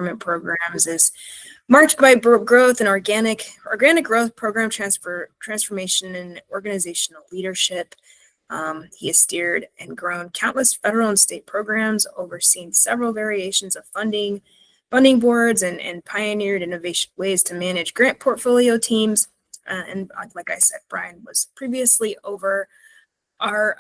government programs is marked by growth and organic growth, program transformation, and organizational leadership. He has steered and grown countless federal and state programs, overseen several variations of funding boards, and pioneered innovation ways to manage grant portfolio teams. And like I said, Brian was previously over our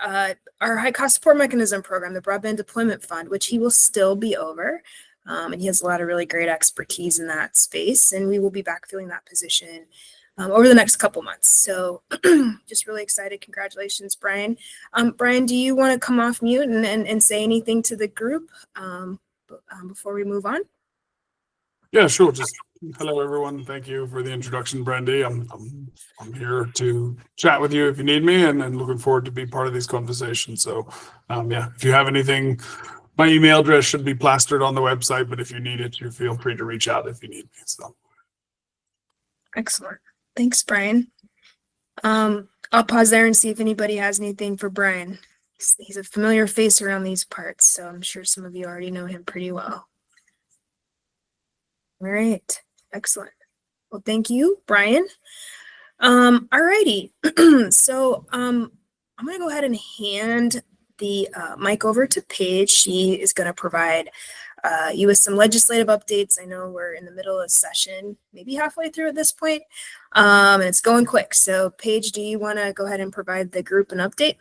high cost support mechanism program, the Broadband Deployment Fund, which he will still be over. And he has a lot of really great expertise in that space, and we will be backfilling that position over the next couple months. So just really excited. Congratulations, Brian. Brian, do you want to come off mute and say anything to the group before we move on? Yeah, sure. Just hello, everyone. Thank you for the introduction, Brandy. I'm here to chat with you if you need me, and looking forward to be part of these conversations. So yeah, if you have anything, my email address should be plastered on the website, but if you need it, you feel free to reach out if you need me. So excellent. Thanks, Brian. I'll pause there and see if anybody has anything for Brian. He's a familiar face around these parts, so I'm sure some of you already know him pretty well. All right, excellent. Well, thank you, Brian. All righty. So I'm going to go ahead and hand the mic over to Paige. She is going to provide you with some legislative updates. I know we're in the middle of session, maybe halfway through at this point, and it's going quick. So Paige, do you want to go ahead and provide the group an update?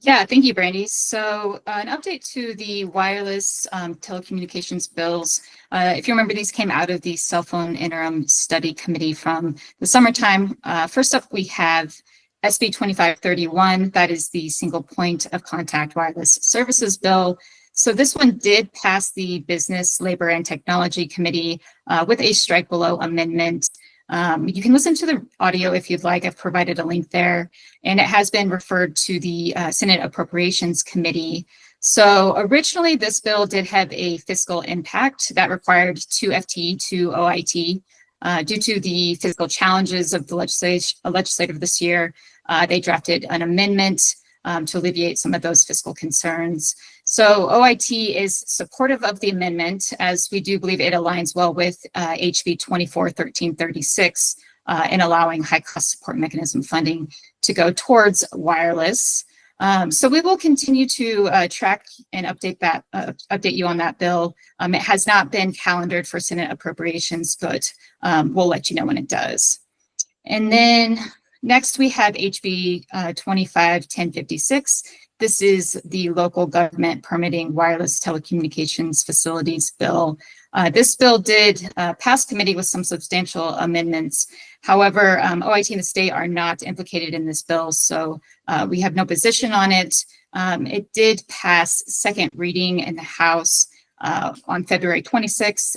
Yeah, thank you, Brandy. So an update to the wireless telecommunications bills. If you remember, these came out of the Cell Phone Interim Study Committee from the summertime. First up, we have SB 2531. That is the Single Point of Contact Wireless Services Bill. So this one did pass the Business, Labor, and Technology Committee with a strike below amendment. You can listen to the audio if you'd like. I've provided a link there, and it has been referred to the Senate Appropriations Committee. So originally, this bill did have a fiscal impact that required 2 FTE to OIT. Due to the fiscal challenges of the legislative this year, they drafted an amendment to alleviate some of those fiscal concerns. So OIT is supportive of the amendment, as we do believe it aligns well with HB 241336 in allowing high cost support mechanism funding to go towards wireless. So we will continue to track and update you on that bill. It has not been calendared for Senate appropriations, but we'll let you know when it does. And then next we have HB 251056. This is the Local Government Permitting Wireless Telecommunications Facilities Bill. This bill did pass committee with some substantial amendments. However, OIT and the state are not implicated in this bill, so we have no position on it. It did pass second reading in the House on February 26th,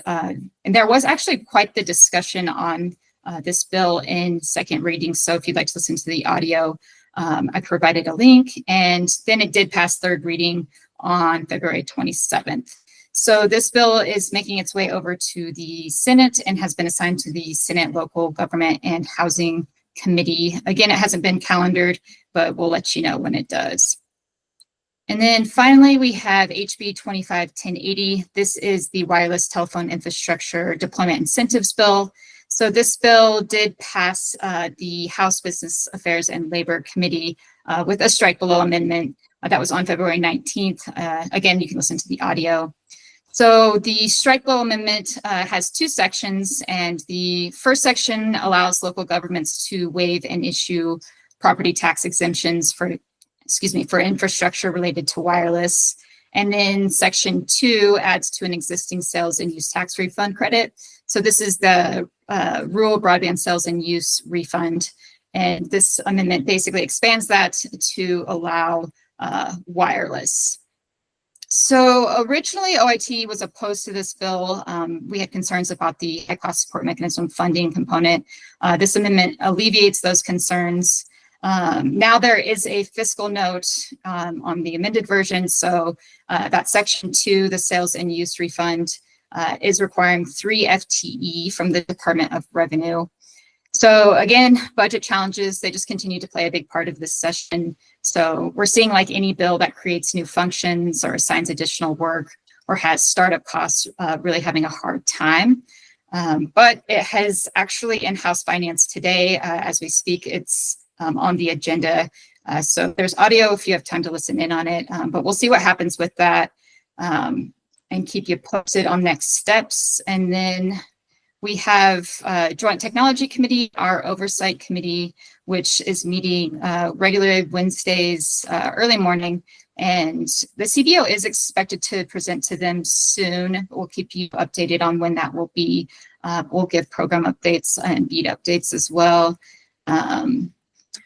and there was actually quite the discussion on this bill in second reading. So if you'd like to listen to the audio, I provided a link, and then it did pass third reading on February 27th. So this bill is making its way over to the Senate and has been assigned to the Senate Local Government and Housing Committee. Again, it hasn't been calendared, but we'll let you know when it does. And then finally, we have HB 251080. This is the Wireless Telephone Infrastructure Deployment Incentives Bill. So this bill did pass the House Business Affairs and Labor Committee with a strike below amendment that was on February 19th. Again, you can listen to the audio. So the strike below amendment has 2 sections, and the first section allows local governments to waive and issue property tax exemptions for infrastructure related to wireless. And then section 2 adds to an existing sales and use tax refund credit. So this is the rural broadband sales and use refund. And this amendment basically expands that to allow wireless. So originally OIT was opposed to this bill. We had concerns about the high cost support mechanism funding component. This amendment alleviates those concerns. Now there is a fiscal note on the amended version. So that section 2, the sales and use refund, is requiring 3 FTE from the Department of Revenue. So again, budget challenges, they just continue to play a big part of this session. So we're seeing, like any bill that creates new functions or assigns additional work, or has startup costs really having a hard time. But it has actually in-house finance today. As we speak, it's on the agenda. So there's audio if you have time to listen in on it, but we'll see what happens with that and keep you posted on next steps. And then we have Joint Technology Committee, our oversight committee, which is meeting regularly Wednesdays early morning. And the CBO is expected to present to them soon. We'll keep you updated on when that will be. We'll give program updates and BEAD updates as well.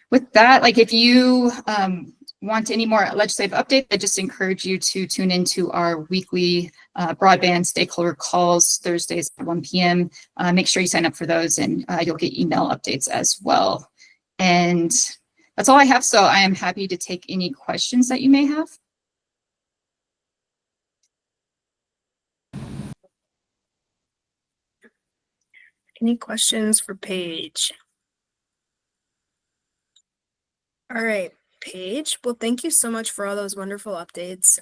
With that, like if you want any more legislative updates, I just encourage you to tune into our weekly broadband stakeholder calls Thursdays at 1 p.m. Make sure you sign up for those and you'll get email updates as well. And that's all I have. So I am happy to take any questions that you may have. Any questions for Paige? All right, Paige. Well, thank you so much for all those wonderful updates.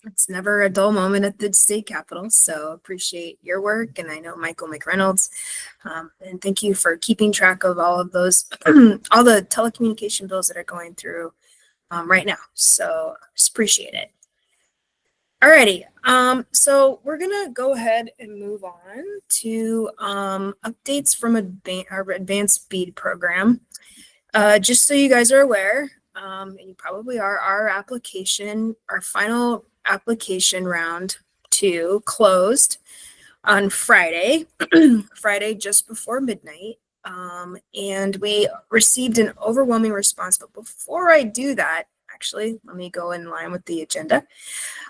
It's never a dull moment at the state capitol, so appreciate your work, and I know Michael McReynolds. And thank you for keeping track of all of those, all the telecommunication bills that are going through right now. So just appreciate it. Alrighty, so we're gonna go ahead and move on to updates from our advanced BEAD program. Just so you guys are aware, and you probably are, our final application round 2 closed on Friday, Friday just before midnight, and we received an overwhelming response. But before I do that, actually, let me go in line with the agenda.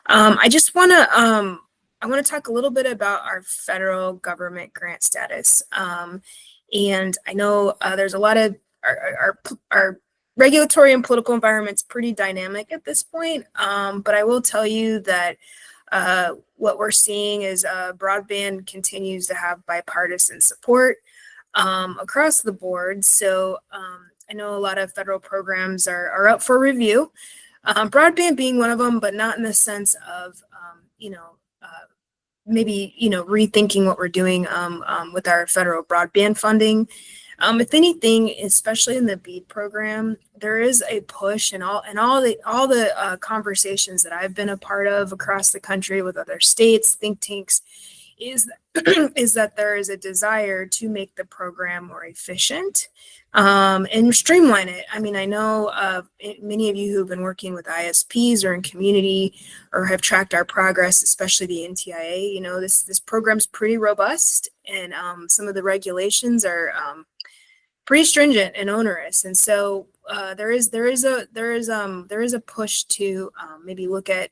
I just want to I want to talk a little bit about our federal government grant status. And I know there's a lot of our regulatory and political environment's pretty dynamic at this point. But I will tell you that what we're seeing is broadband continues to have bipartisan support across the board. So I know a lot of federal programs are up for review, broadband being one of them, but not in the sense of, maybe, rethinking what we're doing with our federal broadband funding. If anything, especially in the BEAD program, there is a push in all the conversations that I've been a part of across the country with other states, think tanks, is that there is a desire to make the program more efficient and streamline it. I mean, I know many of you who've been working with ISPs or in community or have tracked our progress, especially the NTIA, this program's pretty robust, and some of the regulations are pretty stringent and onerous. And so there is a push to maybe look at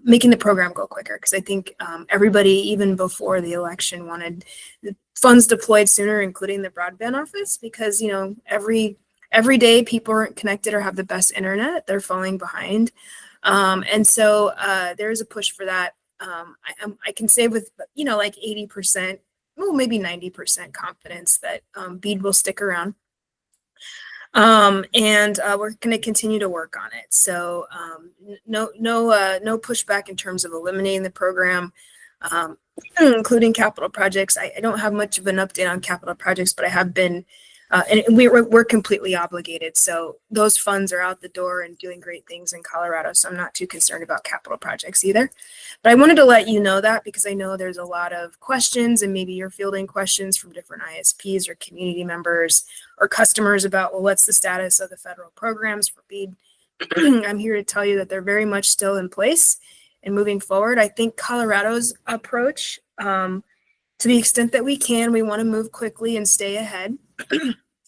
making the program go quicker, because I think everybody, even before the election, wanted the funds deployed sooner, including the broadband office, because every day people aren't connected or have the best internet, they're falling behind, and so there is a push for that. I can say with like 80%, well, maybe 90% confidence that BEAD will stick around. And we're going to continue to work on it. So no pushback in terms of eliminating the program, including capital projects. I don't have much of an update on capital projects, but I have been, and we're completely obligated. So those funds are out the door and doing great things in Colorado. So I'm not too concerned about capital projects either. But I wanted to let you know that, because I know there's a lot of questions, and maybe you're fielding questions from different ISPs or community members or customers about, well, what's the status of the federal programs for BEAD? I'm here to tell you that they're very much still in place and moving forward. I think Colorado's approach, to the extent that we can, we want to move quickly and stay ahead.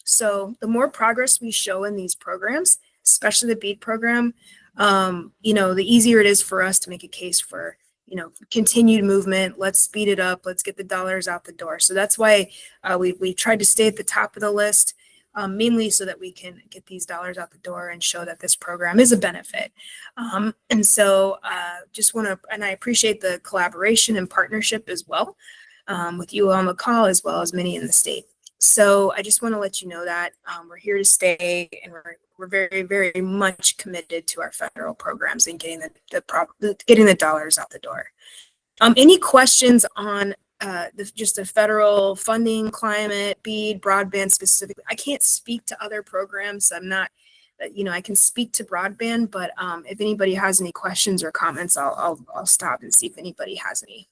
So the more progress we show in these programs, especially the BEAD program, the easier it is for us to make a case for, continued movement. Let's speed it up. Let's get the dollars out the door. So that's why we've tried to stay at the top of the list, mainly so that we can get these dollars out the door and show that this program is a benefit. And so just want to, and I appreciate the collaboration and partnership as well with you on the call, as well as many in the state. So I just want to let you know that we're here to stay, and we're very, very much committed to our federal programs and getting getting the dollars out the door. Any questions on just the federal funding, climate, BEAD, broadband specifically? I can't speak to other programs. I'm not, I can speak to broadband, but if anybody has any questions or comments, I'll stop and see if anybody has any.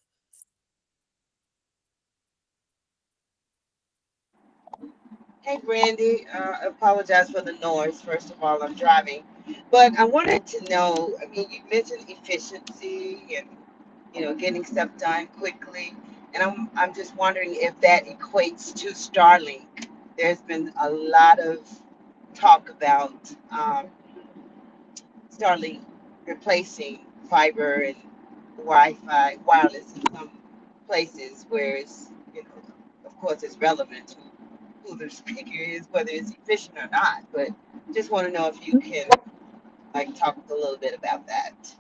Hey, Brandy, I apologize for the noise. First of all, I'm driving, but I wanted to know, I mean, you mentioned efficiency and, getting stuff done quickly. And I'm just wondering if that equates to Starlink. There's been a lot of talk about Starlink replacing fiber and Wi-Fi, wireless in some places where it's, of course, it's relevant to who the speaker is, whether it's efficient or not. But just want to know if you can talk a little bit about that.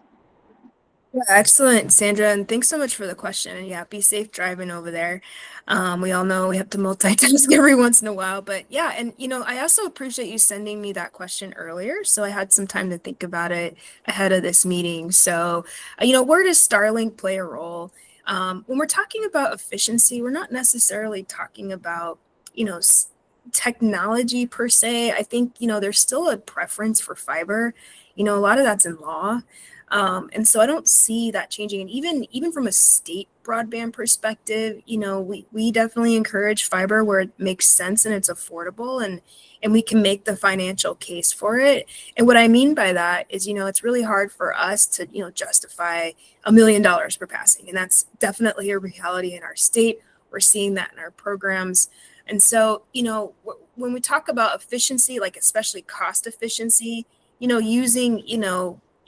Yeah, excellent, Sandra, and thanks so much for the question. And yeah, be safe driving over there. We all know we have to multitask every once in a while, but yeah, and I also appreciate you sending me that question earlier, so I had some time to think about it ahead of this meeting. So, where does Starlink play a role? When we're talking about efficiency, we're not necessarily talking about, technology per se. I think, there's still a preference for fiber. A lot of that's in law. And so I don't see that changing. And even from a state broadband perspective, we definitely encourage fiber where it makes sense and it's affordable, and we can make the financial case for it. And what I mean by that is, it's really hard for us to, justify $1 million per passing. And that's definitely a reality in our state. We're seeing that in our programs. And so, when we talk about efficiency, like especially cost efficiency, using,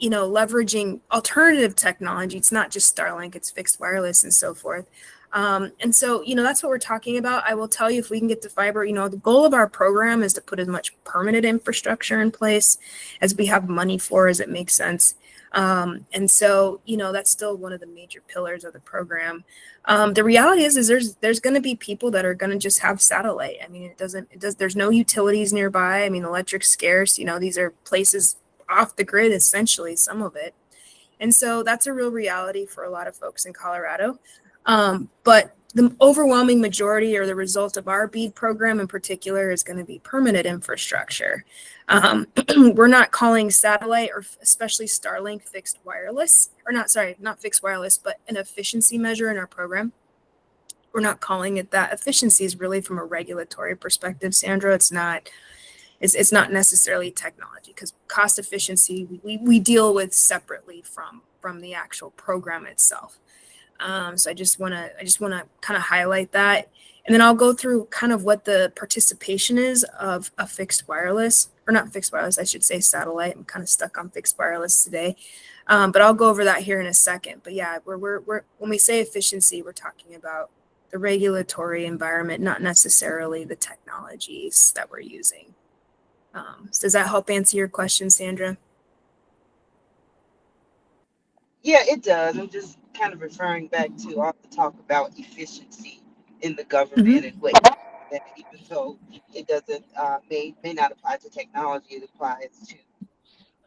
leveraging alternative technology. It's not just Starlink, it's fixed wireless and so forth. And so, that's what we're talking about. I will tell you, if we can get to fiber, the goal of our program is to put as much permanent infrastructure in place as we have money for, as it makes sense. And so, that's still one of the major pillars of the program. The reality is there's going to be people that are going to just have satellite. I mean, there's no utilities nearby. I mean, electric's scarce. These are places off the grid, essentially, some of it. And so that's a real reality for a lot of folks in Colorado. But the overwhelming majority, or the result of our BEAD program in particular, is going to be permanent infrastructure. We're not calling satellite, or especially Starlink, fixed wireless, or not fixed wireless, but an efficiency measure in our program. We're not calling it that. Efficiency is really from a regulatory perspective, Sandra. It's not necessarily technology, because cost efficiency we deal with separately from the actual program itself. So I just want to kind of highlight that, and then I'll go through kind of what the participation is of a fixed wireless, or not fixed wireless, I should say satellite. I'm kind of stuck on fixed wireless today, but I'll go over that here in a second. But yeah, we're when we say efficiency, we're talking about the regulatory environment, not necessarily the technologies that we're using. So does that help answer your question, Sandra? Yeah, it does. I'm just kind of referring back to all the talk about efficiency in the government and what, that even though it doesn't may not apply to technology, it applies to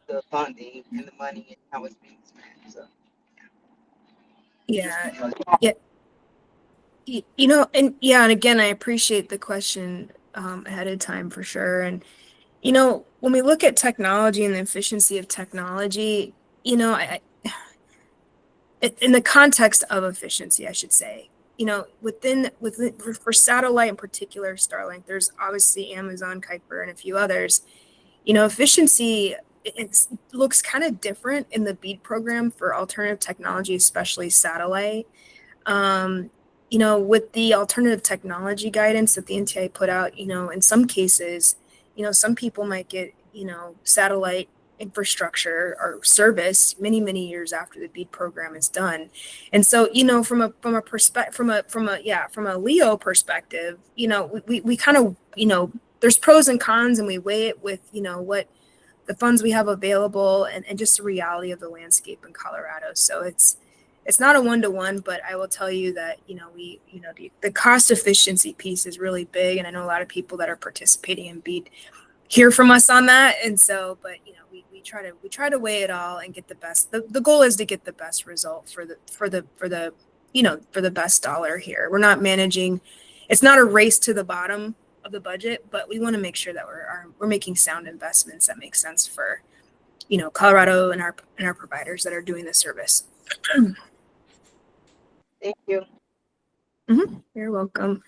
the funding and the money and how it's being spent. So Yeah. And again, I appreciate the question ahead of time for sure. And when we look at technology and the efficiency of technology, I in the context of efficiency, I should say, within for satellite in particular, Starlink, there's obviously Amazon, Kuiper, and a few others. Efficiency, it looks kind of different in the BEAD program for alternative technology, especially satellite. With the alternative technology guidance that the NTIA put out, in some cases, some people might get, satellite infrastructure or service many, many years after the BEAD program is done. And so, from a LEO perspective, we kind of, there's pros and cons, and we weigh it with, what the funds we have available and just the reality of the landscape in Colorado. So it's not a one-to-one, but I will tell you that, the cost efficiency piece is really big. And I know a lot of people that are participating in BEAD hear from us on that. And so, but we try to weigh it all and get the best. The goal is to get the best result for the best dollar here. We're not managing, it's not a race to the bottom of the budget, but we want to make sure that we're making sound investments that make sense for, Colorado and our providers that are doing the service. Thank you. You're welcome.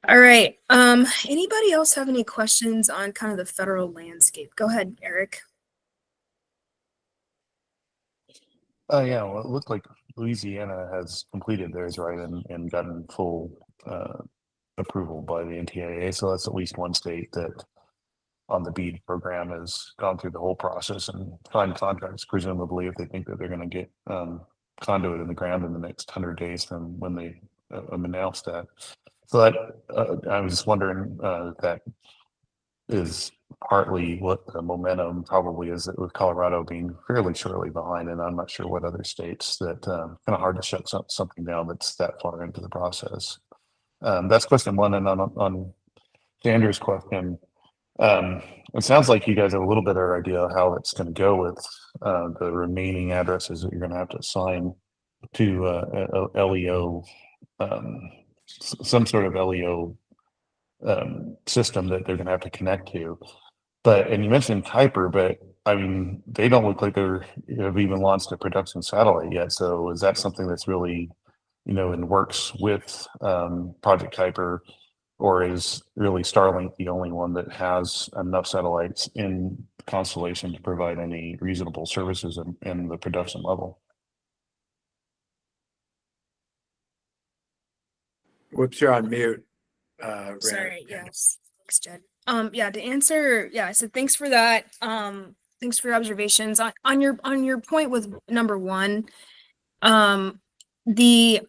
All right. Anybody else have any questions on kind of the federal landscape? Go ahead, Eric. Yeah, well, it looked like Louisiana has completed theirs, right, and gotten full approval by the NTIA. So that's at least one state that on the BEAD program has gone through the whole process and signed contracts, presumably, if they think that they're going to get conduit in the ground in the next 100 days from when they announced that. So that I was just wondering that is partly what the momentum probably is, that with Colorado being fairly shortly behind, and I'm not sure what other states, that kind of hard to shut something down that's that far into the process. That's question one. And on Sanders' question, it sounds like you guys have a little bit of an idea of how it's going to go with the remaining addresses that you're going to have to assign to LEO, some sort of LEO system that they're going to have to connect to. And you mentioned Kuiper, but I mean, they don't look like have even launched a production satellite yet. So is that something that's really, in works with Project Kuiper, or is really Starlink the only one that has enough satellites in the constellation to provide any reasonable services in the production level? Whoops, you're on mute. Sorry. Yes. Thanks, Jed. To answer, I said thanks for that. Thanks for your observations on your point with number one. There's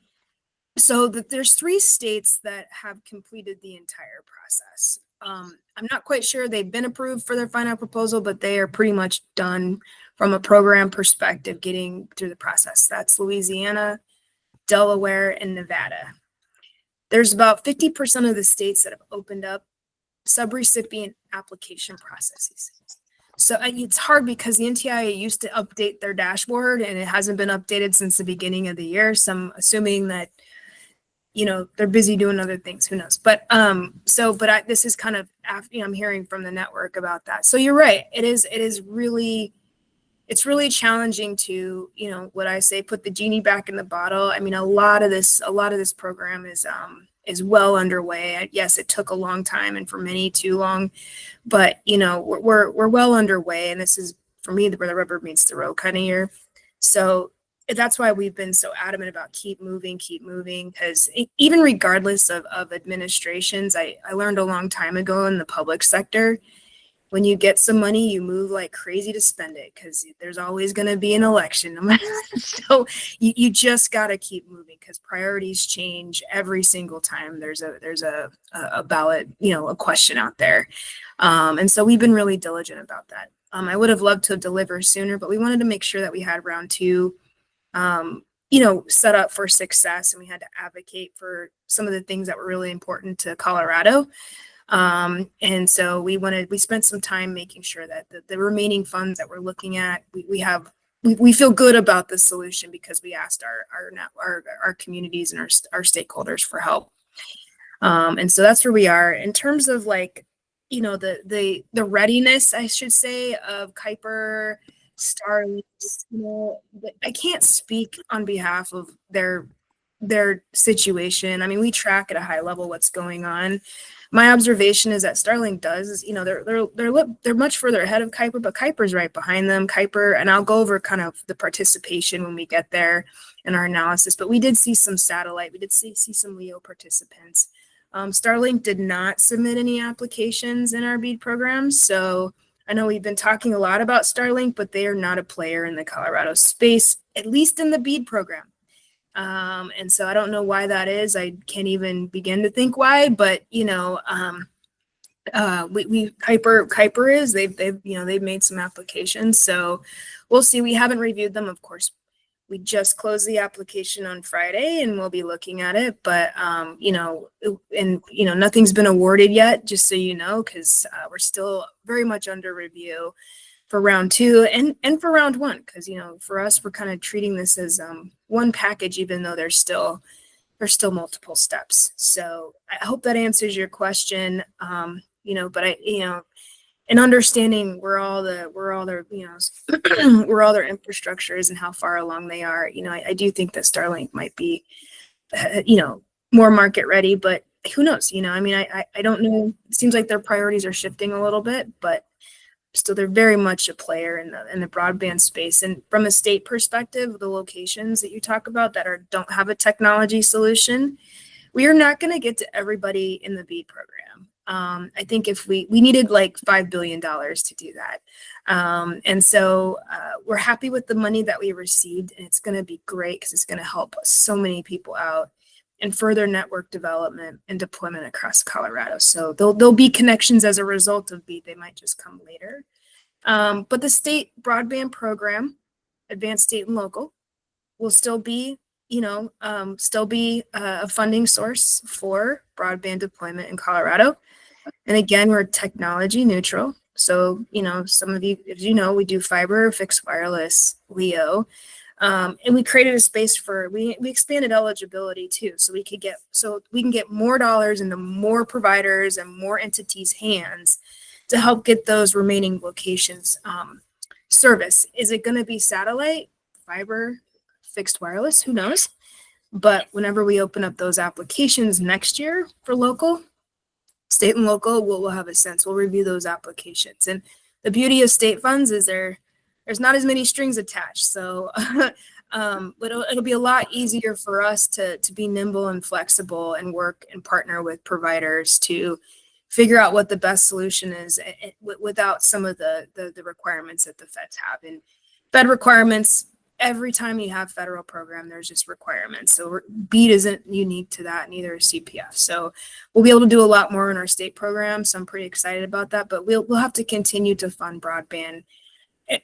3 states that have completed the entire process. I'm not quite sure they've been approved for their final proposal, but they are pretty much done from a program perspective, getting through the process. That's Louisiana, Delaware, and Nevada. There's about 50% of the states that have opened up subrecipient application processes. So it's hard because the NTIA used to update their dashboard and it hasn't been updated since the beginning of the year. So I'm assuming that, they're busy doing other things, who knows? But this is kind of, I'm hearing from the network about that. So you're right. It's really challenging to, what I say, put the genie back in the bottle. I mean, a lot of this program is well underway. Yes, it took a long time, and for many too long, but we're well underway, and this is, for me, where the rubber meets the road kind of year. So that's why we've been so adamant about keep moving, because even regardless of administrations, I learned a long time ago in the public sector, when you get some money, you move like crazy to spend it, because there's always going to be an election. So you just got to keep moving, because priorities change every single time there's a ballot, a question out there. And so we've been really diligent about that. I would have loved to deliver sooner, but we wanted to make sure that we had round 2, set up for success, and we had to advocate for some of the things that were really important to Colorado. And so we spent some time making sure that the remaining funds that we're looking at, we feel good about the solution, because we asked our communities and our stakeholders for help. And so that's where we are in terms of the readiness, I should say, of Kuiper, Starlink. I can't speak on behalf of their situation. I mean, we track at a high level what's going on. My observation is that Starlink does, they're much further ahead of Kuiper, but Kuiper's right behind them. Kuiper, and I'll go over kind of the participation when we get there in our analysis, but we did see some satellite, we did see some LEO participants. Starlink did not submit any applications in our BEAD program. So I know we've been talking a lot about Starlink, but they are not a player in the Colorado space, at least in the BEAD program. And so I don't know why that is. I can't even begin to think why, but Kuiper is, they've made some applications. So we'll see. We haven't reviewed them. Of course, We just closed the application on Friday and we'll be looking at it, but, nothing's been awarded yet, just so you know, because we're still very much under review for round 2 and for round 1, because, for us, we're kind of treating this as one package, even though there's still multiple steps. So I hope that answers your question. But and understanding where all their infrastructure is and how far along they are, I do think that Starlink might be, more market ready, but who knows? I don't know. It seems like their priorities are shifting a little bit, but still they're very much a player in the broadband space. And from a state perspective, the locations that you talk about that don't have a technology solution, we are not going to get to everybody in the BEAD program. I think if we needed like $5 billion to do that. And so we're happy with the money that we received, and it's going to be great because it's going to help so many people out and further network development and deployment across Colorado. So there'll be connections as a result of BEAD. They might just come later. But the state broadband program, advanced state and local, will still be a funding source for broadband deployment in Colorado. And again, we're technology neutral. So, some of you, as you know, we do fiber, fixed wireless, LEO. And we created a space we expanded eligibility too. So we can get more dollars into more providers and more entities' hands to help get those remaining locations service. Is it going to be satellite, fiber, fixed wireless? Who knows? But whenever we open up those applications next year for state and local, we'll have a sense. We'll review those applications. And the beauty of state funds is there's not as many strings attached. So but it'll be a lot easier for us to be nimble and flexible and work and partner with providers to figure out what the best solution is without some of the requirements that the feds have. And Fed requirements, every time you have federal program, there's just requirements. So BEAD isn't unique to that, neither is CPF. So we'll be able to do a lot more in our state program. So I'm pretty excited about that, but we'll have to continue to fund broadband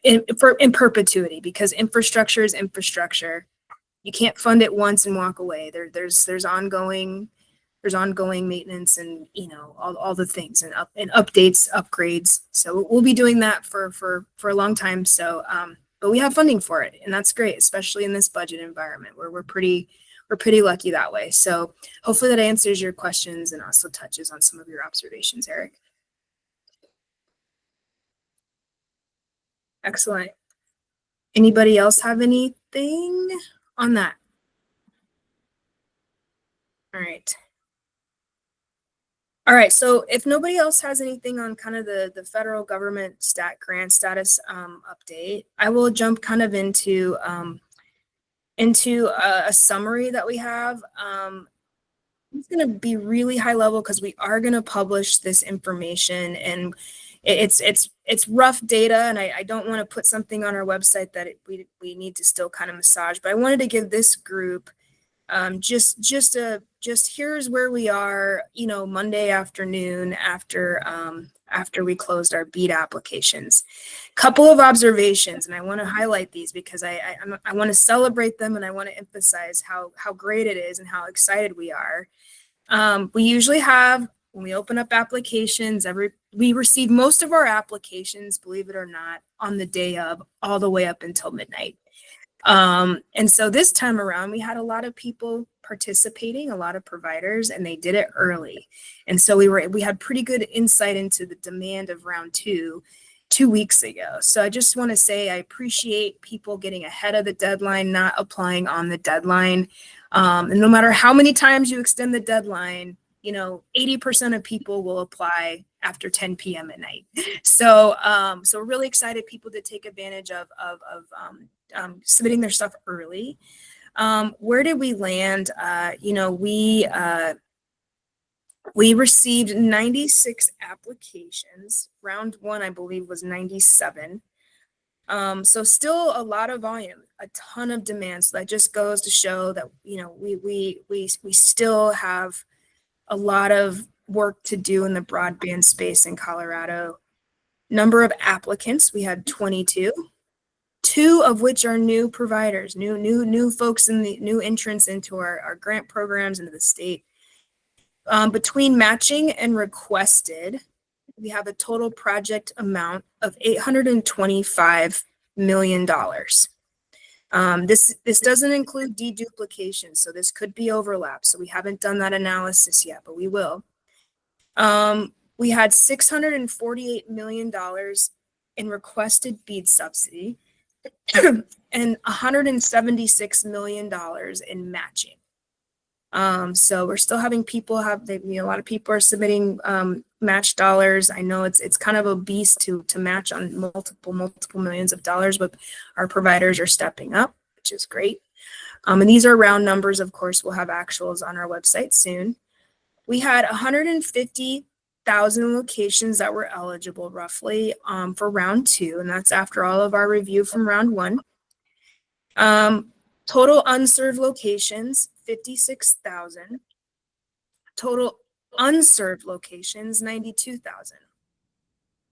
in perpetuity, because infrastructure is infrastructure. You can't fund it once and walk away. There's ongoing maintenance and all the things and updates, upgrades. So we'll be doing that for a long time. So but we have funding for it, and that's great, especially in this budget environment where we're pretty lucky that way. So hopefully that answers your questions and also touches on some of your observations, Eric. Excellent. Anybody else have anything on that? All right. All right, so if nobody else has anything on kind of the federal government grant status update, I will jump kind of into a summary that we have. It's going to be really high level because we are going to publish this information, and it's rough data, and I don't want to put something on our website that we need to still kind of massage. But I wanted to give this group just here's where we are, Monday afternoon after we closed our BEAD applications. Couple of observations, and I want to highlight these because I want to celebrate them, and I want to emphasize how great it is and how excited we are. We usually have, when we open up applications, we receive most of our applications, believe it or not, on the day of, all the way up until midnight. And so this time around, we had a lot of people participating, a lot of providers, and they did it early. And so we had pretty good insight into the demand of round 2 weeks ago. So I just want to say I appreciate people getting ahead of the deadline, not applying on the deadline. And no matter how many times you extend the deadline, 80% of people will apply after 10 p.m. at night. So we're really excited people to take advantage of submitting their stuff early. Where did we land? We received 96 applications. Round 1, I believe, was 97. So still a lot of volume, a ton of demand. So that just goes to show that, we still have a lot of work to do in the broadband space in Colorado. Number of applicants, we had 22. two of which are new providers, new folks in the new entrants into our grant programs into the state. Between matching and requested, we have a total project amount of $825 million. This doesn't include deduplication, so this could be overlap. So we haven't done that analysis yet, but we will. We had $648 million in requested BEAD subsidy and $176 million in matching. So we're still having people a lot of people are submitting match dollars. I know it's kind of a beast to match on multiple millions of dollars, but our providers are stepping up, which is great. And these are round numbers, of course. We'll have actuals on our website soon. We had 150,000 locations that were eligible roughly for round 2, and that's after all of our review from round 1. Total unserved locations, 56,000. Total unserved locations, 92,000.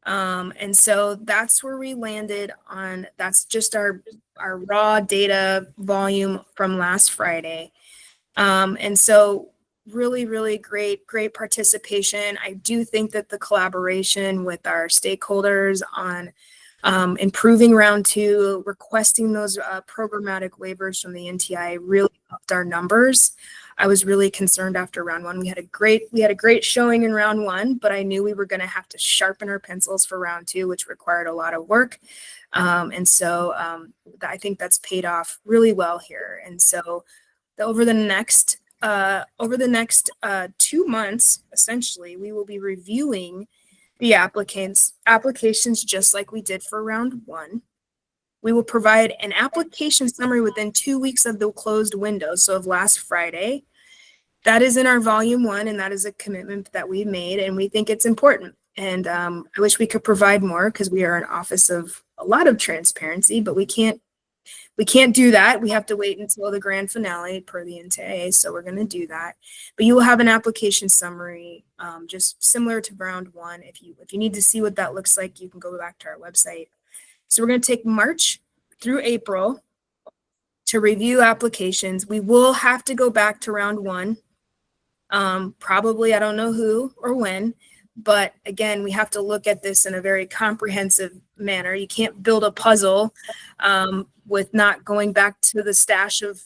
And so that's where we landed on. That's just our raw data volume from last Friday. And so really great participation. I do think that the collaboration with our stakeholders on improving round 2, requesting those programmatic waivers from the NTIA really upped our numbers. I was really concerned after round 1. We had a great showing in round 1, but I knew we were going to have to sharpen our pencils for round 2, which required a lot of work. And so I think that's paid off really well here. And so over the next 2 months, essentially, we will be reviewing the applications just like we did for round 1. We will provide an application summary within 2 weeks of the closed window, so of last Friday. That is in our volume 1, and that is a commitment that we made, and we think it's important. And I wish we could provide more because we are an office of a lot of transparency, but we can't do that. We have to wait until the grand finale per the NTIA, so we're going to do that. But you will have an application summary, just similar to round 1. If you need to see what that looks like, you can go back to our website. So we're going to take March through April to review applications. We will have to go back to round 1. Probably, I don't know who or when, but again, we have to look at this in a very comprehensive manner. You can't build a puzzle with not going back to the stash of,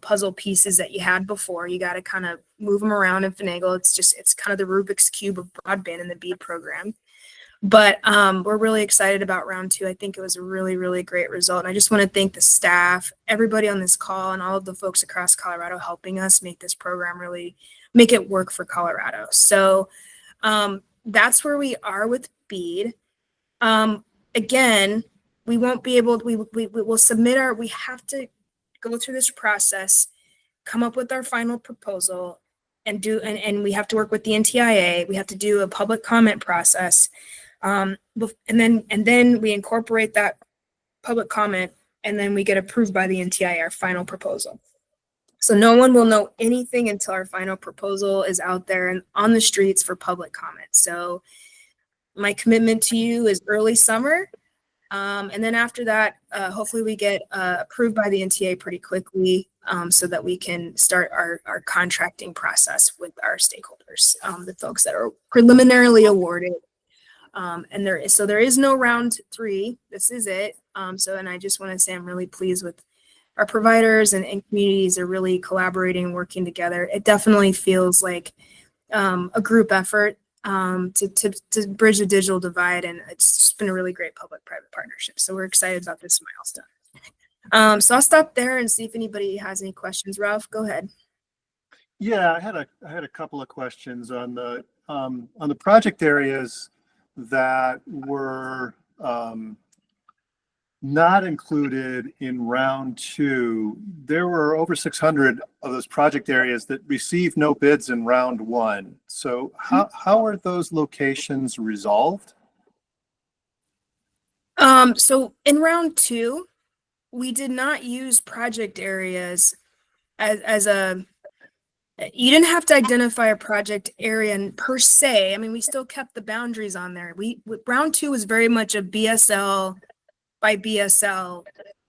puzzle pieces that you had before. You got to kind of move them around and finagle. It's kind of the Rubik's Cube of broadband in the BEAD program. But we're really excited about round 2. I think it was a really great result. And I just want to thank the staff, everybody on this call, and all of the folks across Colorado helping us make this program really make it work for Colorado. So that's where we are with BEAD. Again, we won't be able, we will submit we have to go through this process, come up with our final proposal, and we have to work with the NTIA. We have to do a public comment process. And then we incorporate that public comment, and then we get approved by the NTIA, our final proposal. So no one will know anything until our final proposal is out there and on the streets for public comment. So my commitment to you is early summer. And then after that, hopefully we get approved by the NTIA pretty quickly so that we can start our contracting process with our stakeholders, the folks that are preliminarily awarded. And there is no round 3. This is it. And I just want to say I'm really pleased with our providers and communities are really collaborating and working together. It definitely feels like a group effort to bridge the digital divide, and it's just been a really great public-private partnership. So we're excited about this milestone. So I'll stop there and see if anybody has any questions. Ralph, go ahead. Yeah, I had a couple of questions on the project areas that were not included in round 2. There were over 600 of those project areas that received no bids in round 1. So how are those locations resolved? So in round 2, we did not use project areas as you didn't have to identify a project area per se. I mean, we still kept the boundaries on there. Round 2 was very much a BSL by BSL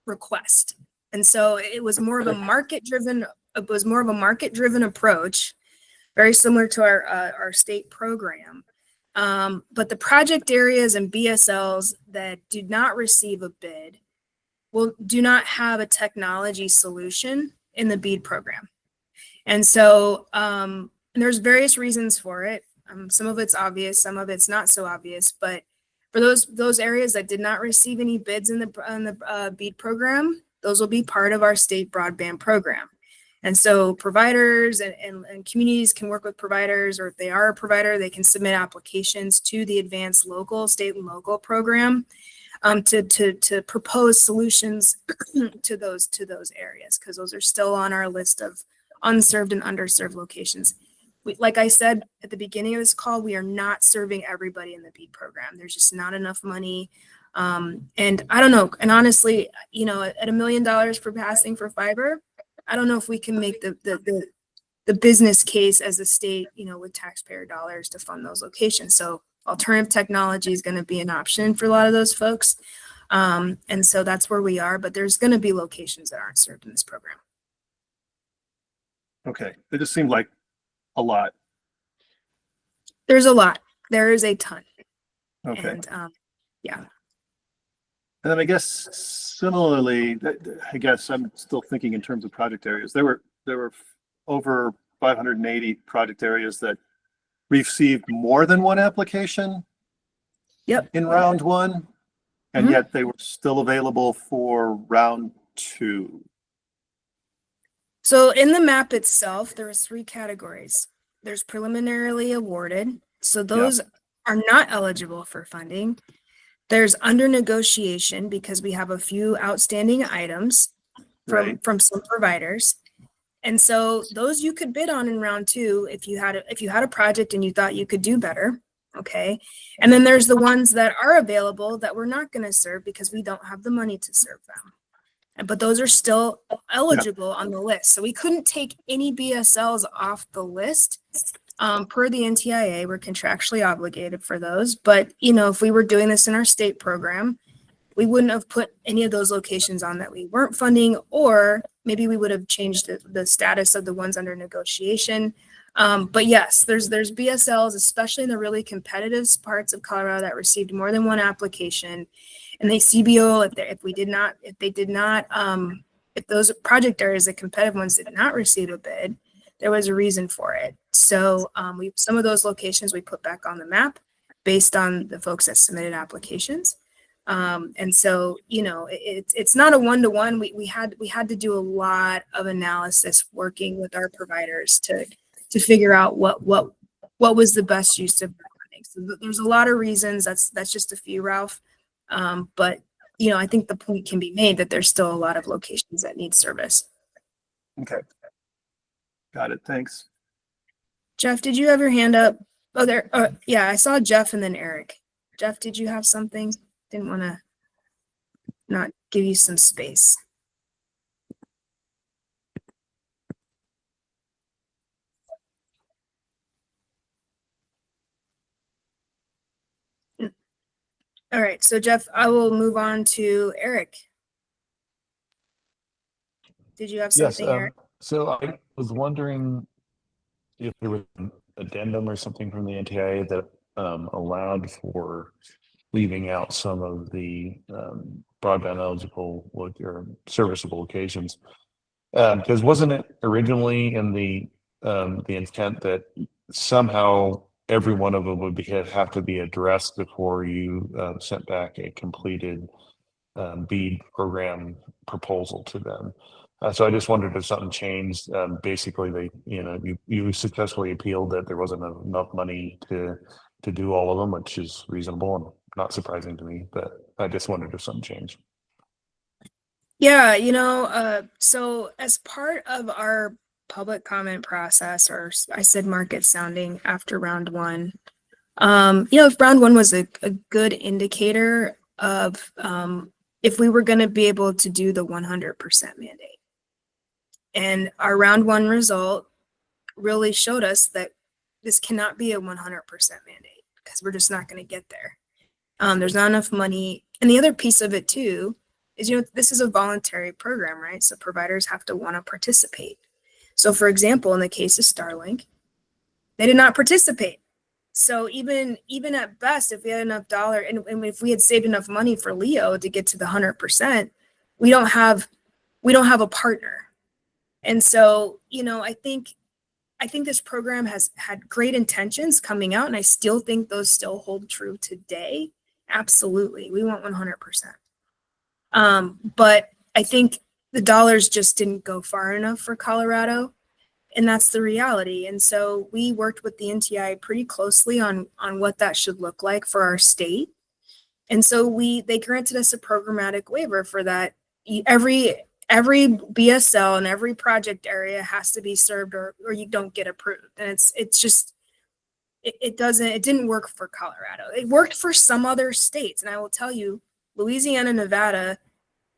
request. And so it was more of a market-driven approach, very similar to our state program. But the project areas and BSLs that did not receive a bid do not have a technology solution in the BEAD program. And so there's various reasons for it. Some of it's obvious, some of it's not so obvious, but for those areas that did not receive any bids in the BEAD program, those will be part of our state broadband program. And so providers and communities can work with providers, or if they are a provider, they can submit applications to the advanced state and local program to propose solutions to those areas, because those are still on our list of unserved and underserved locations. Like I said at the beginning of this call, we are not serving everybody in the BEAD program. There's just not enough money. And I don't know. And honestly, you know, at $1 million for passing for fiber, I don't know if we can make the business case as a state, you know, with taxpayer dollars to fund those locations. So alternative technology is going to be an option for a lot of those folks. And so that's where we are, but there's going to be locations that aren't served in this program. Okay, it just seemed like a lot. There's a lot. There is a ton. Okay. And yeah. And then I guess similarly, I guess I'm still thinking in terms of project areas. There were over 580 project areas that received more than one application. Yep. In round one, and Mhm. yet they were still available for round two. So in the map itself, there was 3 categories. There's preliminarily awarded. So those are not eligible for funding. There's under negotiation because we have a few outstanding items from some providers. And so those you could bid on in round 2 if you had a project and you thought you could do better. Okay. And then there's the ones that are available that we're not going to serve because we don't have the money to serve them. But those are still eligible on the list. So we couldn't take any BSLs off the list. Per the NTIA, we're contractually obligated for those. But, you know, if we were doing this in our state program, we wouldn't have put any of those locations on that we weren't funding, or maybe we would have changed the status of the ones under negotiation. But yes, there's BSLs, especially in the really competitive parts of Colorado, that received more than one application. And they CBO if those project areas, the competitive ones, did not receive a bid, there was a reason for it. So some of those locations we put back on the map based on the folks that submitted applications. And so, you know, it's not a one-to-one. We had to do a lot of analysis working with our providers to figure out what was the best use of funding. So there's a lot of reasons. That's just a few, Ralph. But, you know, I think the point can be made that there's still a lot of locations that need service. Okay. Got it. Thanks. Jeff, did you have your hand up? Oh, there. Yeah, I saw Jeff and then Eric. Jeff, did you have something? Didn't want to not give you some space. All right, so Jeff, I will move on to Eric. Did you have Yes, something, Eric? so I was wondering if there was an addendum or something from the NTIA that allowed for leaving out some of the broadband eligible or serviceable locations. Because wasn't it originally in the intent that somehow every one of them would have to be addressed before you sent back a completed BEAD program proposal to them? So I just wondered if something changed. Basically, you successfully appealed that there wasn't enough money to do all of them, which is reasonable and not surprising to me. But I just wondered if something changed. Yeah, you know, so as part of our public comment process, or I said market sounding after round 1, you know, if round 1 was a good indicator of if we were going to be able to do the 100% mandate. And our round 1 result really showed us that this cannot be a 100% mandate because we're just not going to get there. There's not enough money And the other piece of it too is, this is a voluntary program, right? So providers have to want to participate. So for example, in the case of Starlink, they did not participate. So even at best, if we had enough dollar and if we had saved enough money for Leo to get to the 100%, we don't have a partner. And so, I think this program has had great intentions coming out, and I still think those still hold true today. Absolutely. We want 100%. But I think the dollars just didn't go far enough for Colorado. And that's the reality. And so we worked with the NTI pretty closely on what that should look like for our state. And so they granted us a programmatic waiver for that. Every BSL and every project area has to be served or you don't get approved. And it didn't work for Colorado. It worked for some other states. And I will tell you, Louisiana, Nevada,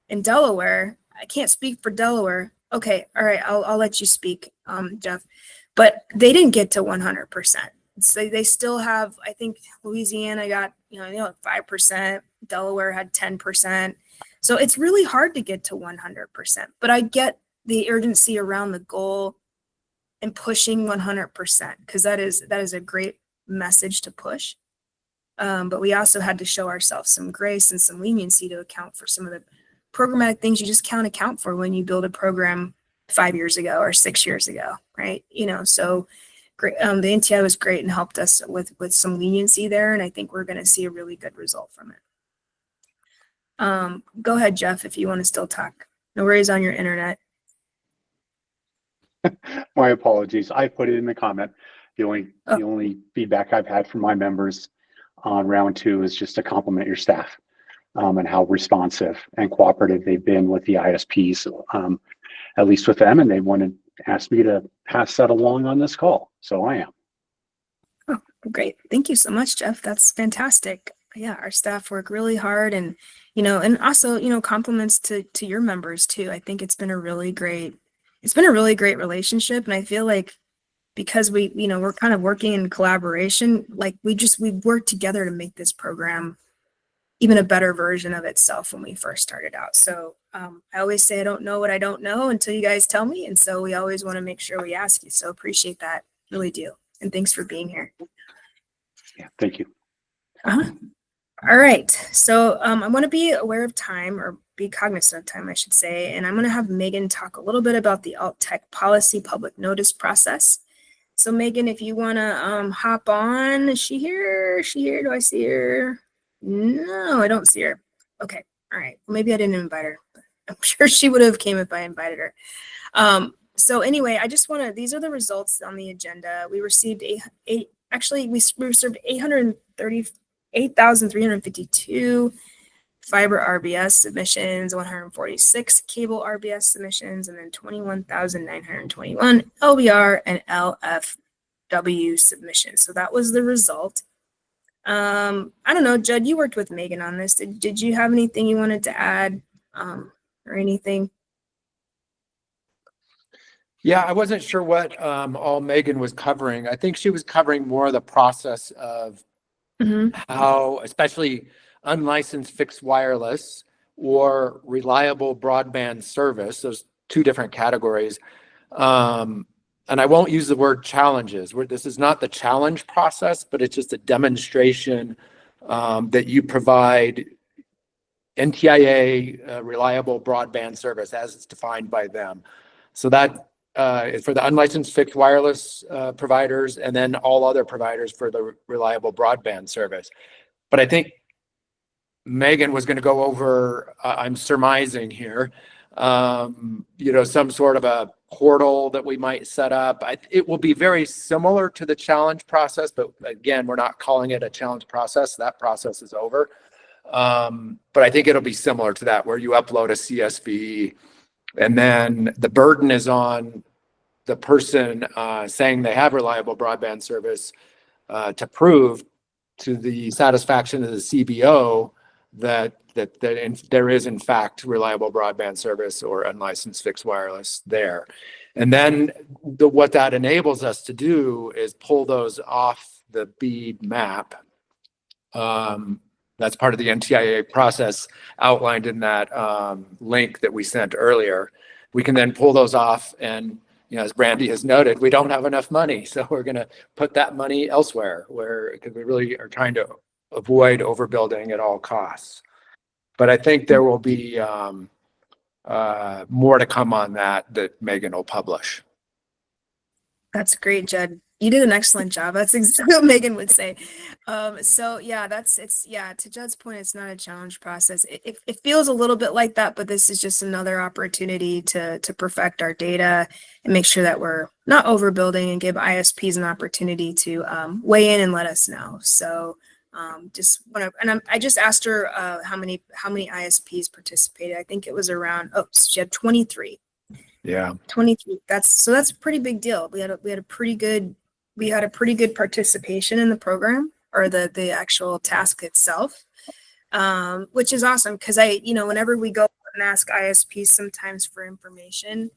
and Delaware, I can't speak for Delaware. Okay, all right, I'll let you speak, Jeff. But they didn't get to 100%. So they still have, I think Louisiana got, 5%, Delaware had 10%. So it's really hard to get to 100%. But I get the urgency around the goal and pushing 100%, because that is a great message to push. But we also had to show ourselves some grace and some leniency to account for some of the programmatic things you just can't account for when you build a program 5 years ago or 6 years ago, right? So great. The NTI was great and helped us with some leniency there, and I think we're going to see a really good result from it. Go ahead, Jeff, if you want to still talk. No worries on your internet. My apologies. I put it in the comment. The only feedback I've had from my members on round 2 is just to compliment your staff. And how responsive and cooperative they've been with the ISPs, at least with them. And they wanted to ask me to pass that along on this call. So I am. Oh, great. Thank you so much, Jeff. That's fantastic. Yeah, our staff work really hard, and, and also, compliments to your members too. I think it's been a really great relationship. And I feel like because we're kind of working in collaboration, like we worked together to make this program even a better version of itself when we first started out. So I always say I don't know what I don't know until you guys tell me. And so we always want to make sure we ask you. So appreciate that. Really do. And thanks for being here. Yeah, thank you. All right. So I want to be aware of time, or be cognizant of time, I should say. And I'm going to have Megan talk a little bit about the alt tech policy public notice process. So Megan, if you want to hop on, is she here? Do I see her? No, I don't see her. Okay. All right. Well, maybe I didn't invite her. I'm sure she would have came if I invited her. So anyway, I just these are the results on the agenda. We received we received 838,352 fiber RBS submissions, 146 cable RBS submissions, and then 21,921 LBR and LFW submissions. So that was the result. I don't know, Judd, you worked with Megan on this. Did you have anything you wanted to add, or anything? Yeah, I wasn't sure what all Megan was covering. I think she was covering more of the process of how, especially unlicensed fixed wireless or reliable broadband service, those two different categories. And I won't use the word challenges. This is not the challenge process, but it's just a demonstration that you provide NTIA reliable broadband service as it's defined by them. So that is for the unlicensed fixed wireless providers, and then all other providers for the reliable broadband service. But I think Megan was going to go over, I'm surmising here, some sort of a portal that we might set up. It will be very similar to the challenge process, but again, we're not calling it a challenge process. That process is over. But I think it'll be similar to that, where you upload a CSV, and then the burden is on the person saying they have reliable broadband service to prove to the satisfaction of the CBO that there is in fact reliable broadband service or unlicensed fixed wireless there. And then what that enables us to do is pull those off the BEAD map That's part of the NTIA process outlined in that link that we sent earlier. We can then pull those off, and as Brandy has noted, we don't have enough money, so we're going to put that money elsewhere, because we really are trying to avoid overbuilding at all costs. But I think there will be more to come on that Megan will publish. That's great, Jed. You did an excellent job. That's exactly what Megan would say. So yeah, to Jed's point, it's not a challenge process. It feels a little bit like that, but this is just another opportunity to perfect our data and make sure that we're not overbuilding, and give ISPs an opportunity to weigh in and let us know. So I just asked her how many ISPs participated. I think it was around, she had 23. Yeah. 23. That's a pretty big deal. We had a pretty good participation in the program, or the actual task itself, which is awesome, because whenever we go and ask ISPs sometimes for information,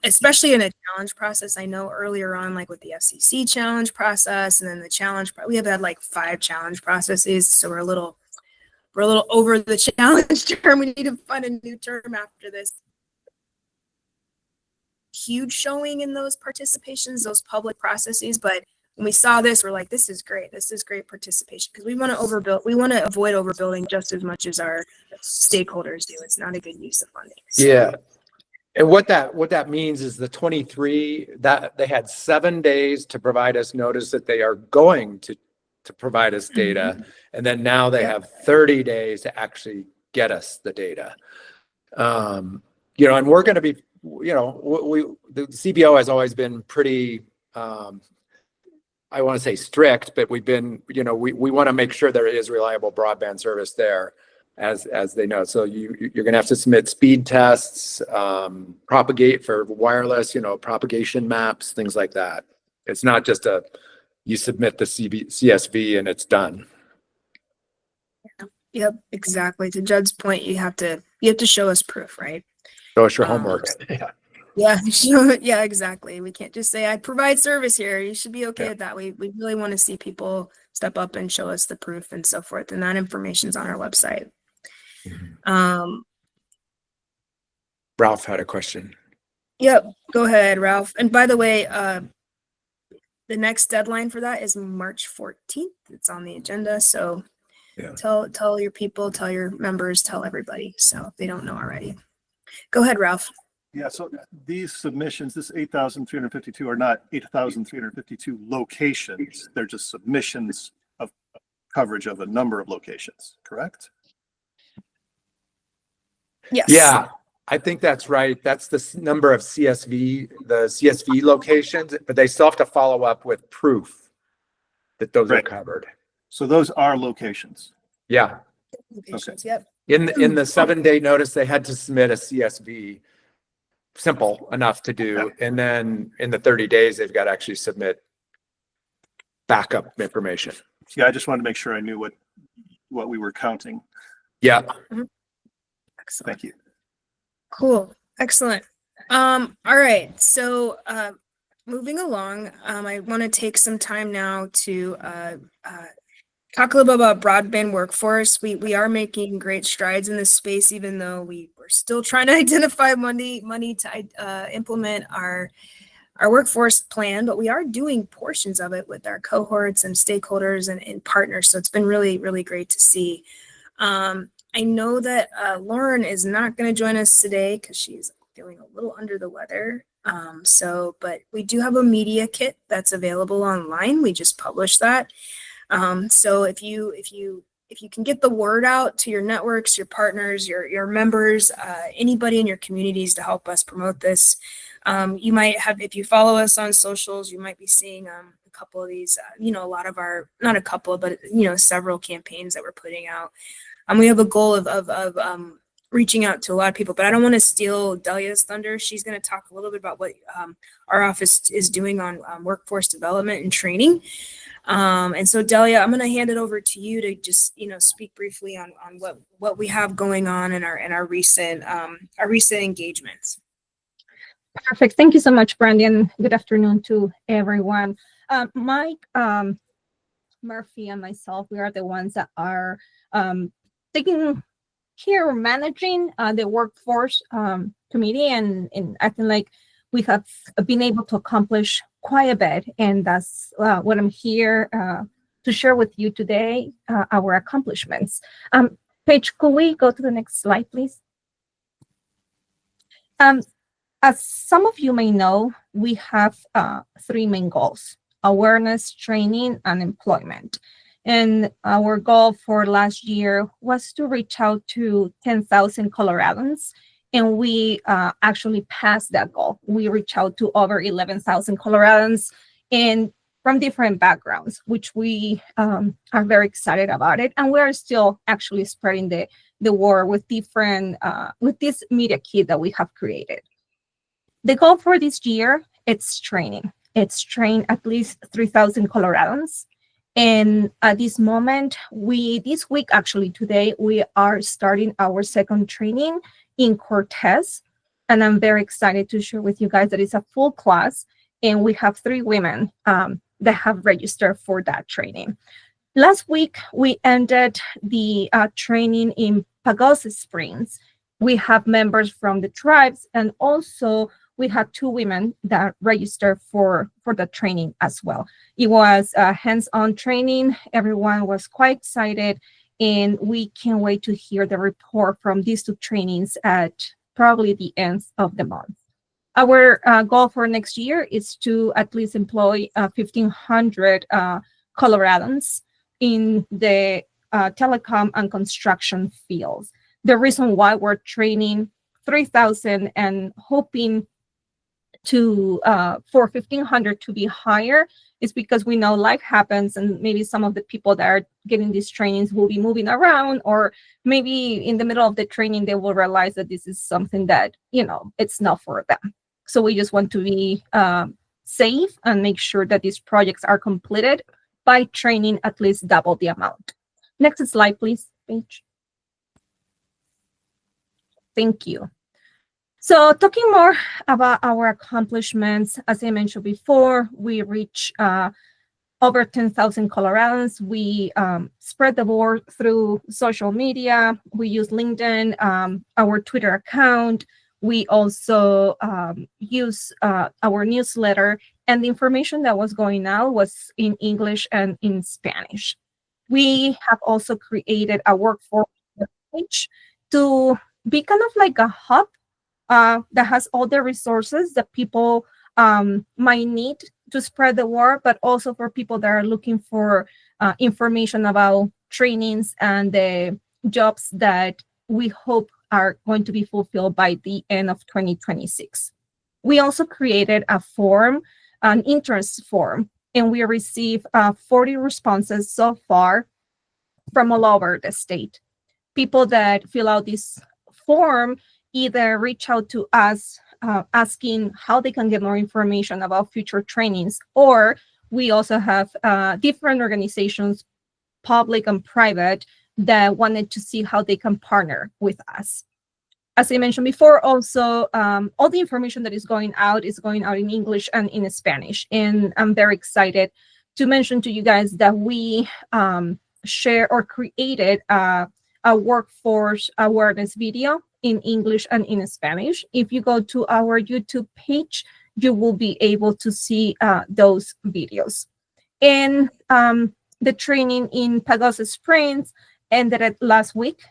especially in a challenge process, I know earlier on, like with the FCC challenge process, and then we have had like 5 challenge processes, so we're a little over the challenge term. We need to find a new term after this. Huge showing in those participations, those public processes, but when we saw this, we're like, this is great participation, because we want to avoid overbuilding just as much as our stakeholders do. It's not a good use of funding. So. Yeah. And what that means is the 23, that they had 7 days to provide us notice that they are going to provide us data. Mm-hmm. And then now they have 30 days to actually get us the data. And we're going to be, the CBO has always been pretty, I want to say strict, but we've been, we want to make sure there is reliable broadband service there, as they know. So you're going to have to submit speed tests, propagate for wireless, propagation maps, things like that. It's not just you submit the CSV and it's done. Yep, exactly. To Judd's point, you have to show us proof, right? Show us your homework. Yeah, exactly. We can't just say, I provide service here. You should be okay with that. We really want to see people step up and show us the proof and so forth. And that information's on our website. Mm-hmm. Ralph had a question. Yep, go ahead, Ralph. And by the way, the next deadline for that is March 14th. It's on the agenda. So tell your people, tell your members, tell everybody. So if they don't know already. Go ahead, Ralph. Yeah, so these submissions, this 8,352 are not 8,352 locations. They're just submissions of coverage of a number of locations, correct? Yes. Yeah, I think that's right. That's the number of the CSV locations, but they still have to follow up with proof that those are covered. So those are locations. Yeah. Locations, yep. In the 7-day notice, they had to submit a CSV, simple enough to do. And then in the 30 days, they've got to actually submit backup information. Yeah, I just wanted to make sure I knew what we were counting. Yeah. Mm-hmm. Excellent. Thank you. Cool. Excellent. All right. So moving along, I want to take some time now to talk a little bit about broadband workforce. We are making great strides in this space, even though we're still trying to identify money to implement our workforce plan, but we are doing portions of it with our cohorts and stakeholders and partners. So it's been really, really great to see. I know that Lauren is not going to join us today because she's feeling a little under the weather. But we do have a media kit that's available online. We just published that. So if you can get the word out to your networks, your partners, your members, anybody in your communities to help us promote this, you might have, if you follow us on socials, you might be seeing a couple of these, a lot of our, not a couple, but several campaigns that we're putting out. We have a goal of reaching out to a lot of people, but I don't want to steal Delia's thunder. She's going to talk a little bit about what our office is doing on workforce development and training. And so Delia, I'm going to hand it over to you to just, speak briefly on what we have going on in our recent engagements. Perfect. Thank you so much, Brandy, and good afternoon to everyone. Mike Murphy and myself, we are the ones that are taking care, managing the workforce committee, and I think like we have been able to accomplish quite a bit, and that's what I'm here to share with you today, our accomplishments. Paige, could we go to the next slide, please? As some of you may know, we have 3 main goals: awareness, training, and employment. And our goal for last year was to reach out to 10,000 Coloradans, and we actually passed that goal. We reached out to over 11,000 Coloradans and from different backgrounds, which we are very excited about it. And we're still actually spreading the word with different, with this media kit that we have created. The goal for this year, it's training. It's train at least 3,000 Coloradans. And at this moment, this week, actually today, we are starting our second training in Cortez. And I'm very excited to share with you guys that it's a full class. And we have 3 women that have registered for that training. Last week, we ended the training in Pagosa Springs. We have members from the tribes, and also we had 2 women that registered for the training as well. It was a hands-on training. Everyone was quite excited, and we can't wait to hear the report from these 2 trainings at probably the end of the month. Our goal for next year is to at least employ 1,500 Coloradans in the telecom and construction fields. The reason why we're training 3,000 and hoping to for 1,500 to be higher is because we know life happens, and maybe some of the people that are getting these trainings will be moving around, or maybe in the middle of the training they will realize that this is something that, you know, it's not for them. So we just want to be safe and make sure that these projects are completed by training at least double the amount. Next slide, please, Paige. Thank you. So talking more about our accomplishments, as I mentioned before, we reached over 10,000 Coloradans. We spread the word through social media. We use LinkedIn, our Twitter account. We also use our newsletter, and the information that was going out was in English and in Spanish. We have also created a workforce page to be kind of like a hub that has all the resources that people might need to spread the word, but also for people that are looking for information about trainings and the jobs that we hope are going to be fulfilled by the end of 2026. We also created a form, an interest form, and we received 40 responses so far from all over the state. People that fill out this form either reach out to us asking how they can get more information about future trainings, or we also have different organizations, public and private, that wanted to see how they can partner with us. As I mentioned before, also, all the information that is going out in English and in Spanish. And I'm very excited to mention to you guys that we share or created a workforce awareness video in English and in Spanish. If you go to our YouTube page, you will be able to see those videos. And the training in Pagosa Springs ended last week.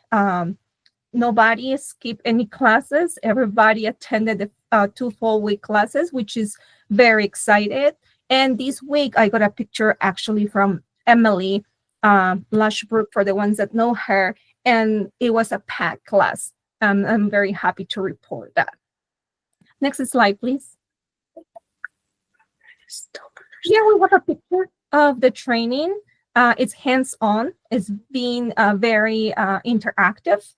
Nobody skipped any classes. Everybody attended the 2 full week classes, which is very excited. And this week, I got a picture actually from Emily Lushbrook, for the ones that know her, and it was a packed class. I'm very happy to report that. Next slide, please. Here we have a picture of the training. It's hands-on. It's being very interactive.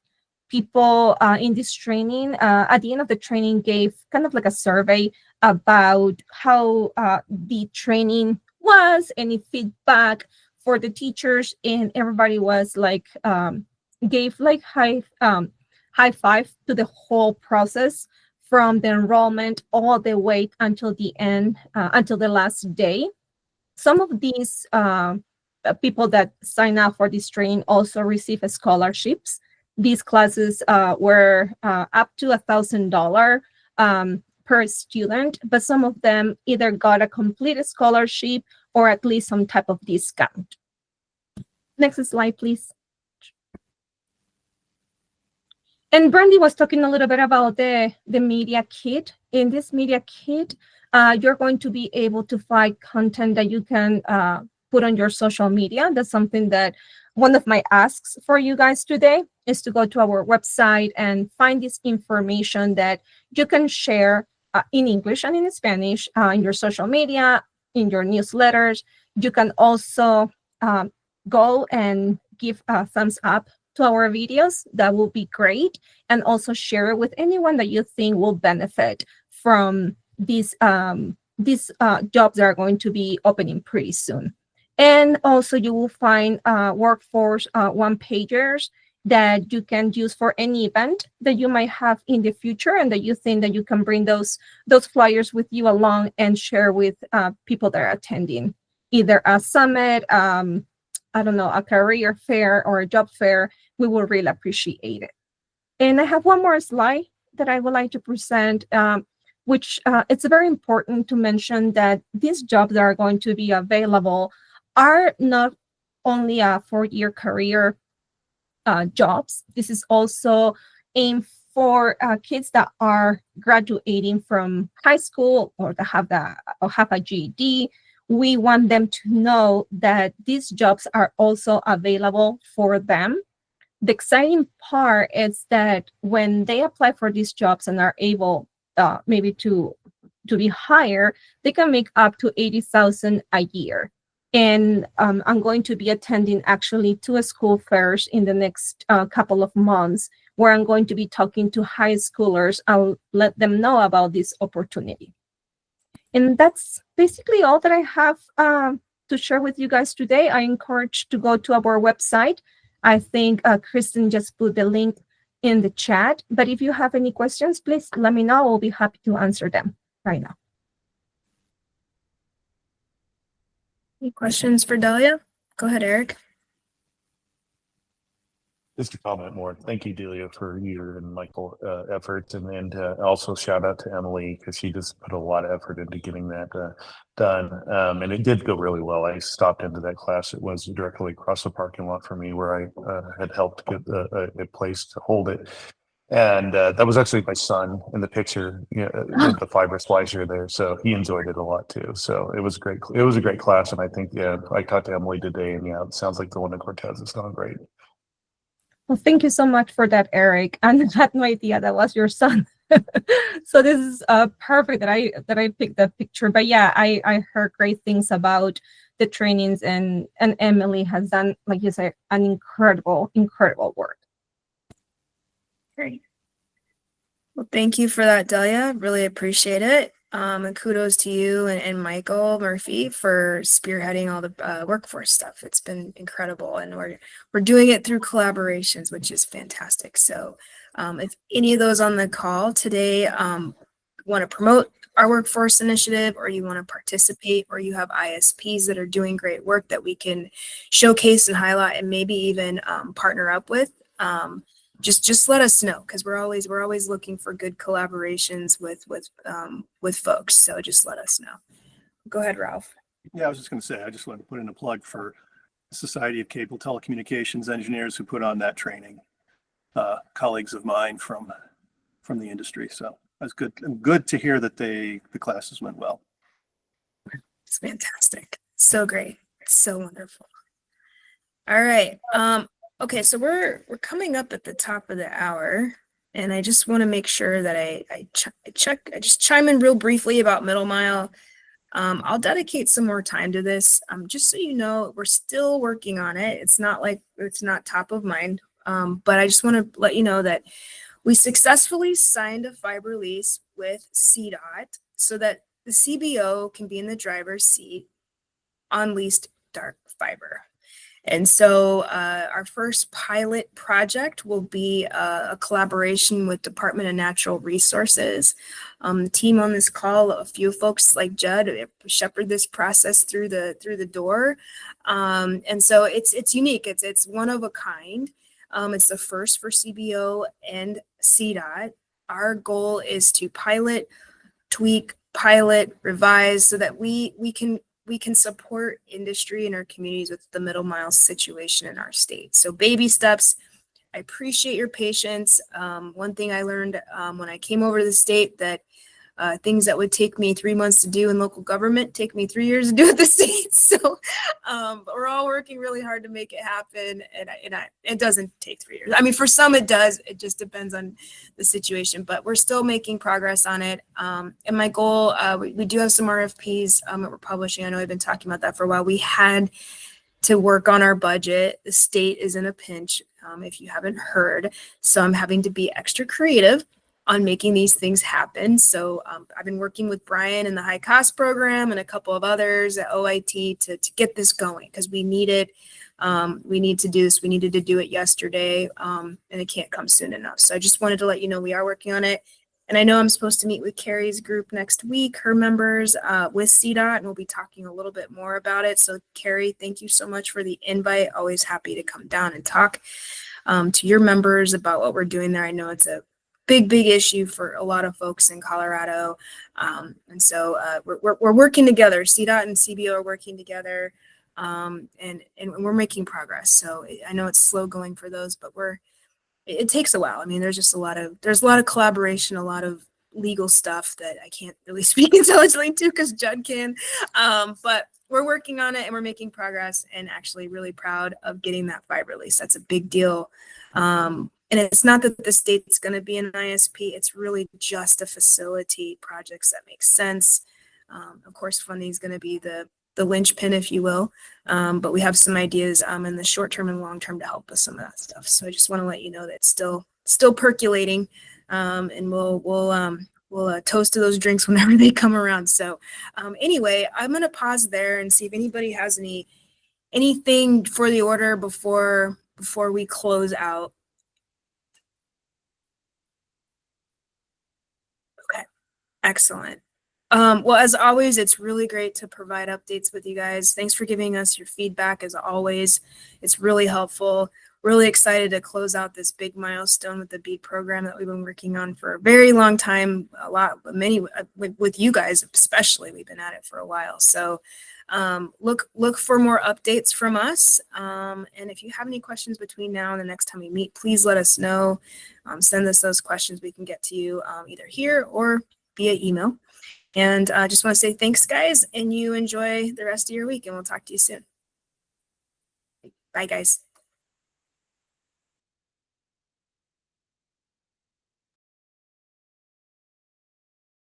People in this training, at the end of the training, gave kind of like a survey about how the training was, any feedback for the teachers, and everybody was like, gave like high five to the whole process, from the enrollment all the way until the end, until the last day. Some of these people that sign up for this training also receive scholarships. These classes were up to $1,000 per student, but some of them either got a complete scholarship or at least some type of discount. Next slide, please. And Brandy was talking a little bit about the media kit. In this media kit, you're going to be able to find content that you can put on your social media. That's something that one of my asks for you guys today is to go to our website and find this information that you can share in English and in Spanish in your social media, in your newsletters. You can also go and give a thumbs up to our videos. That will be great. And also share it with anyone that you think will benefit from these jobs that are going to be opening pretty soon. And also you will find workforce one-pagers that you can use for any event that you might have in the future and that you think that you can bring those flyers with you along and share with people that are attending either a summit, I don't know, a career fair or a job fair. We will really appreciate it. And I have one more slide that I would like to present, which it's very important to mention that these jobs that are going to be available are not only a 4-year career jobs. This is also aimed for kids that are graduating from high school or that have a GED. We want them to know that these jobs are also available for them. The exciting part is that when they apply for these jobs and are able maybe to be hired, they can make up to $80,000 a year. And I'm going to be attending actually 2 school fairs in the next couple of months where I'm going to be talking to high schoolers. I'll let them know about this opportunity. And that's basically all that I have to share with you guys today. I encourage to go to our website. I think Kristen just put the link in the chat. But if you have any questions, please let me know. I'll be happy to answer them right now. Any questions for Delia? Go ahead, Eric. Just to comment more, thank you, Delia, for your and Michael efforts, and also shout out to Emily because she just put a lot of effort into getting that done, and it did go really well. I stopped into that class. It was directly across the parking lot for me where I had helped get a place to hold it, and that was actually my son in the picture, with the fiber splicer there. So he enjoyed it a lot too. So it was great. It was a great class, and I think I talked to Emily today, and it sounds like the one in Cortez is going great. Well, thank you so much for that, Eric. And I had no idea that was your son. So this is perfect that I picked that picture. But yeah, I heard great things about the trainings, and Emily has done, like you said, an incredible work. Great. Well, thank you for that, Delia. Really appreciate it. And kudos to you and Michael Murphy for spearheading all the workforce stuff. It's been incredible, and we're doing it through collaborations, which is fantastic. So if any of those on the call today want to promote our workforce initiative, or you want to participate, or you have ISPs that are doing great work that we can showcase and highlight and maybe even partner up with, just let us know, because we're always looking for good collaborations with folks. So just let us know. Go ahead, Ralph. Yeah, I was just going to say, I just wanted to put in a plug for the Society of Cable Telecommunications Engineers who put on that training. Colleagues of mine from the industry. So that's good. And good to hear that the classes went well. It's fantastic. So great. So wonderful. All right. Okay, so we're coming up at the top of the hour, and I just want to make sure that I just chime in real briefly about Middle Mile. I'll dedicate some more time to this. Just so you know, we're still working on it. It's not like it's not top of mind, but I just want to let you know that we successfully signed a fiber lease with CDOT so that the CBO can be in the driver's seat on leased dark fiber. And so our first pilot project will be a collaboration with Department of Natural Resources. The team on this call, a few folks like Judd, shepherd this process through the door. And so it's unique. It's one of a kind. It's the first for CBO and CDOT. Our goal is to pilot, tweak, revise so that we can support industry in our communities with the middle mile situation in our state. So baby steps. I appreciate your patience. One thing I learned when I came over to the state, that things that would take me 3 months to do in local government take me 3 years to do at the state. So but we're all working really hard to make it happen. And it doesn't take 3 years. I mean, for some it does. It just depends on the situation, but we're still making progress on it. And my goal, we do have some RFPs that we're publishing. I know I've been talking about that for a while. We had to work on our budget. The state is in a pinch, if you haven't heard. So I'm having to be extra creative on making these things happen. So I've been working with Brian in the high cost program and a couple of others at OIT to get this going, because we need it. We need to do this. We needed to do it yesterday, and it can't come soon enough. So I just wanted to let you know we are working on it. And I know I'm supposed to meet with Carrie's group next week, her members with CDOT, and we'll be talking a little bit more about it. So Carrie, thank you so much for the invite. Always happy to come down and talk to your members about what we're doing there. I know it's a big issue for a lot of folks in Colorado. And so we're working together. CDOT and CBO are working together, and we're making progress. So I know it's slow going for those, but it takes a while. I mean, there's a lot of collaboration, a lot of legal stuff that I can't really speak intelligently to because Judd can. But we're working on it and we're making progress, and actually really proud of getting that 5 release. That's a big deal. And it's not that the state's going to be an ISP. It's really just to facilitate projects that make sense. Of course, funding is going to be the linchpin, if you will. But we have some ideas in the short term and long term to help with some of that stuff. So I just want to let you know that it's still percolating, and we'll toast to those drinks whenever they come around. So anyway, I'm going to pause there and see if anybody has anything for the order before we close out. Okay, excellent. Well, as always, it's really great to provide updates with you guys. Thanks for giving us your feedback as always. It's really helpful. Really excited to close out this big milestone with the BEAD program that we've been working on for a very long time. With you guys, especially, we've been at it for a while. So look for more updates from us. And if you have any questions between now and the next time we meet, please let us know. Send us those questions. We can get to you either here or via email. And I just want to say thanks, guys, and you enjoy the rest of your week, and we'll talk to you soon. Bye, guys.